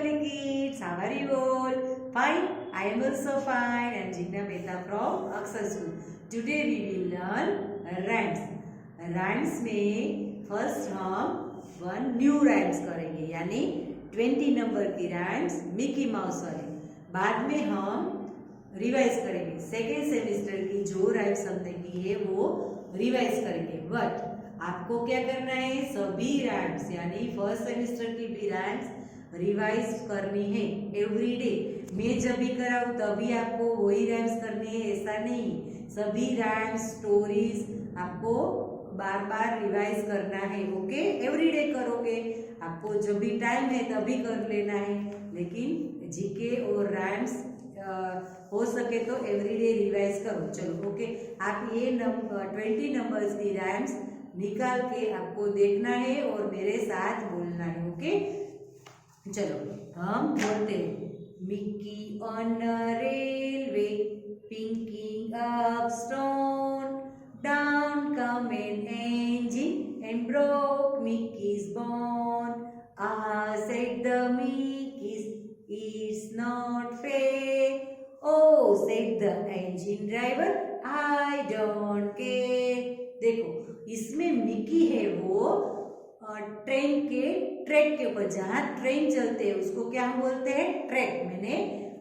lovely kids. How are you all? Fine. I am also fine. I am Jigna Mehta from Aksar School. Today we will learn rhymes. Rhymes में first हम one new rhymes करेंगे, यानी 20 number की rhymes Mickey mouse वाली. बाद में हम revise करेंगे. सेकेंड सेमेस्टर की जो राइम्स हमने की है वो रिवाइज करेंगे. बट आपको क्या करना है, सभी राइम्स यानी फर्स्ट सेमेस्टर की भी राइम्स रिवाइज करनी है एवरी डे. मैं जब भी कराऊँ तभी आपको वही राइम्स करनी है ऐसा नहीं. सभी राइम्स स्टोरीज आपको बार बार रिवाइज करना है. ओके, एवरी डे करोगे, आपको जब भी टाइम है तभी कर लेना है. लेकिन जीके और राइम्स हो सके तो एवरीडे रिवाइज करो. चलो ओके, आप ये 20 नंबर्स की राइम्स निकाल के आपको देखना है और मेरे साथ बोलना है. ओके, चलो हम बोलते हैं. Mickey on railway picking up stone, down come an engine and broke Mickey's bone. Ah, said the Mickey's, it's not fair. Oh, said the engine driver, I don't care. देखो, इसमें मिकी है वो train के track के ऊपर, जहाँ train चलते हैं उसको क्या हम बोलते हैं, ट्रैक. मैंने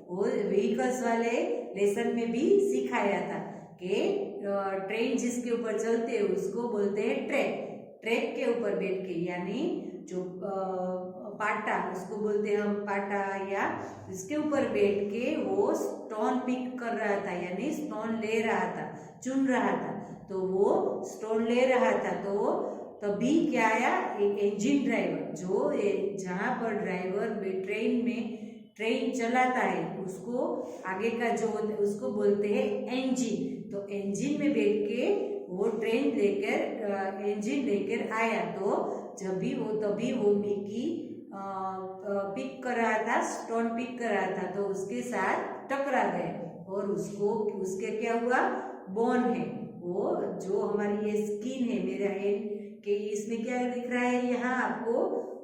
वो व्हीकल्स वाले लेसन में भी सिखाया था कि ट्रेन जिसके ऊपर चलते हैं उसको बोलते हैं ट्रैक. ट्रैक के ऊपर बैठ के, यानी जो पाटा उसको बोलते हैं हम पाटा, या इसके ऊपर बैठ के वो स्टोन पिक कर रहा था, यानी स्टोन ले रहा था, चुन रहा था. तो वो स्टोन ले रहा था तो तभी क्या आया, एक इंजन ड्राइवर, जो जहाँ पर ड्राइवर ट्रेन में ट्रेन चलाता है उसको आगे का जो उसको बोलते हैं इंजन. तो इंजन में बैठ के वो ट्रेन लेकर इंजन लेकर आया. तो तभी वो मिकी पिक कर रहा था, स्टोन पिक कर रहा था, तो उसके साथ टकरा गए और उसके क्या हुआ, बोन है वो जो हमारी ये स्किन है, मेरा हेड कि इसमें क्या दिख रहा है, यहाँ आपको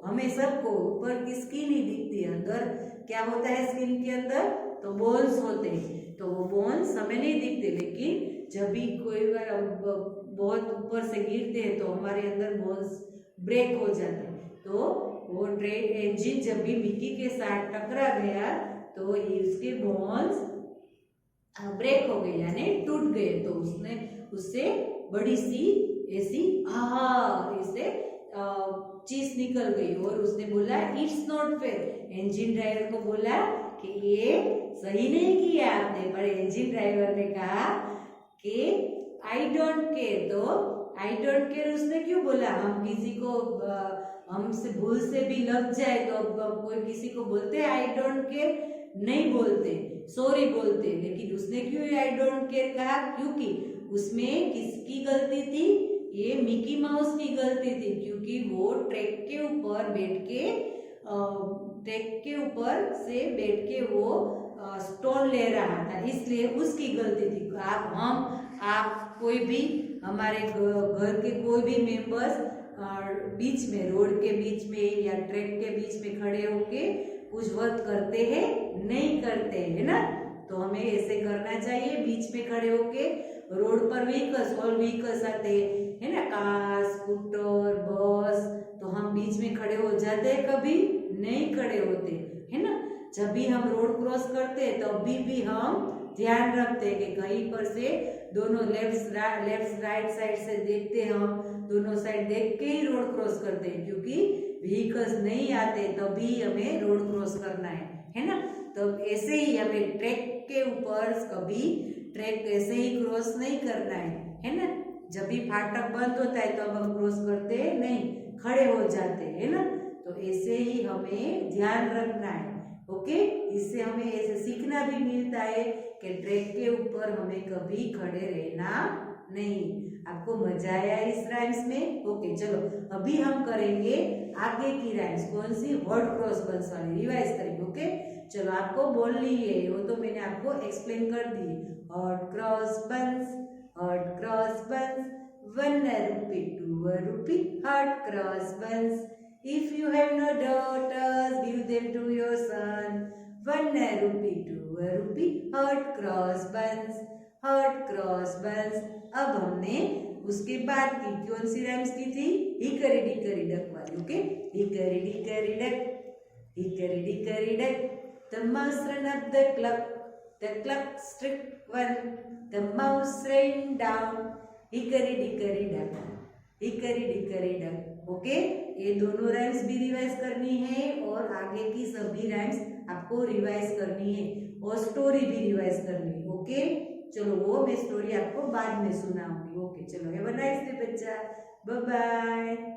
हमें सबको ऊपर की स्किन ही दिखती है. अंदर क्या होता है स्किन के अंदर, तो बोन्स होते हैं. तो वो बोन्स हमें नहीं दिखते, लेकिन जब भी कोई बार बहुत ऊपर से गिरते हैं तो हमारे अंदर बोन्स ब्रेक हो जाते हैं. तो वो ट्रेन इंजन जब भी मिकी के साथ टकरा गया तो उसके बोन्स ब्रेक हो गए, यानी टूट गए. तो उससे बड़ी सी ऐसी ऐसे चीज निकल गई और उसने बोला it's not fair. Engine driver को बोला कि ये सही नहीं किया आपने. पर इंजन ड्राइवर ने कहा कि आई डोंट केयर. तो आई डोंट केयर उसने क्यों बोला, हम किसी को हमसे भूल से भी लग जाए तो कोई किसी को बोलते हैं आई डोंट केयर, नहीं बोलते, सॉरी बोलते. लेकिन उसने क्यों आई डोंट केयर कहा, क्योंकि उसमें किसकी गलती थी, ये मिकी माउस की गलती थी. क्योंकि वो ट्रैक के ऊपर बैठ के वो स्टोन ले रहा था, इसलिए उसकी गलती थी. आप कोई भी हमारे घर के कोई भी मेंबर्स बीच में, रोड के बीच में या ट्रैक के बीच में खड़े होके कुछ वर्क करते हैं, नहीं करते है ना. तो हमें ऐसे करना चाहिए, बीच में खड़े होके. रोड पर ऑल व्हीकल्स आते हैं ना, कार, स्कूटर, बस, तो हम बीच में खड़े हो जाते हैं, कभी नहीं खड़े होते है ना. जब भी हम रोड क्रॉस करते हैं तभी भी हम ध्यान रखते हैं कि कहीं पर से दोनों लेफ्ट राइट साइड से देखते हैं, हम दोनों साइड देख के ही रोड क्रॉस करते हैं, क्योंकि व्हीकल्स नहीं आते तभी हमें रोड क्रॉस करना है ना. तो ऐसे ही हमें ट्रैक के ऊपर कभी ट्रैक ऐसे ही क्रॉस नहीं करना है ना. जब भी फाटक बंद होता है तो अब हम क्रॉस करते नहीं, खड़े हो जाते है ना. तो ऐसे ही हमें ध्यान रखना है. ओके, इससे हमें ऐसे सीखना भी मिलता है कि ट्रैक के ऊपर हमें कभी खड़े रहना नहीं. आपको मजा आया इस राइम्स में? ओके, चलो अभी हम करेंगे आगे की राइम्स. कौन सी? हॉट क्रॉस बंस वाली रिवाइज करेंगे. ओके, चलो आपको बोलनी है, वो तो मैंने आपको एक्सप्लेन कर दी. Hot cross buns, hot cross buns, 1 rupee, 2 rupee, hot cross buns. If you have no daughters, give them to your son. 1 rupee, 2 rupee, heart cross buns, heart cross buns. अब हमने उसके बाद की कौन सी राइम्स की थी? Hickory dickory dock वाली. Okay, hickory dickory dock, hickory dickory dock. The mouse ran up the clock struck 1. The mouse ran down. Hickory dickory dock, hickory dickory dock. Okay, ये दोनों राइम्स भी रिवाइज करनी है और आगे की सभी राइम्स आपको रिवाइज करनी है और स्टोरी भी रिवाइज करनी है. ओके, चलो वो मैं स्टोरी आपको बाद में सुनाऊंगी. ओके, चलो हैव अ नाइस डे बच्चा. Bye bye.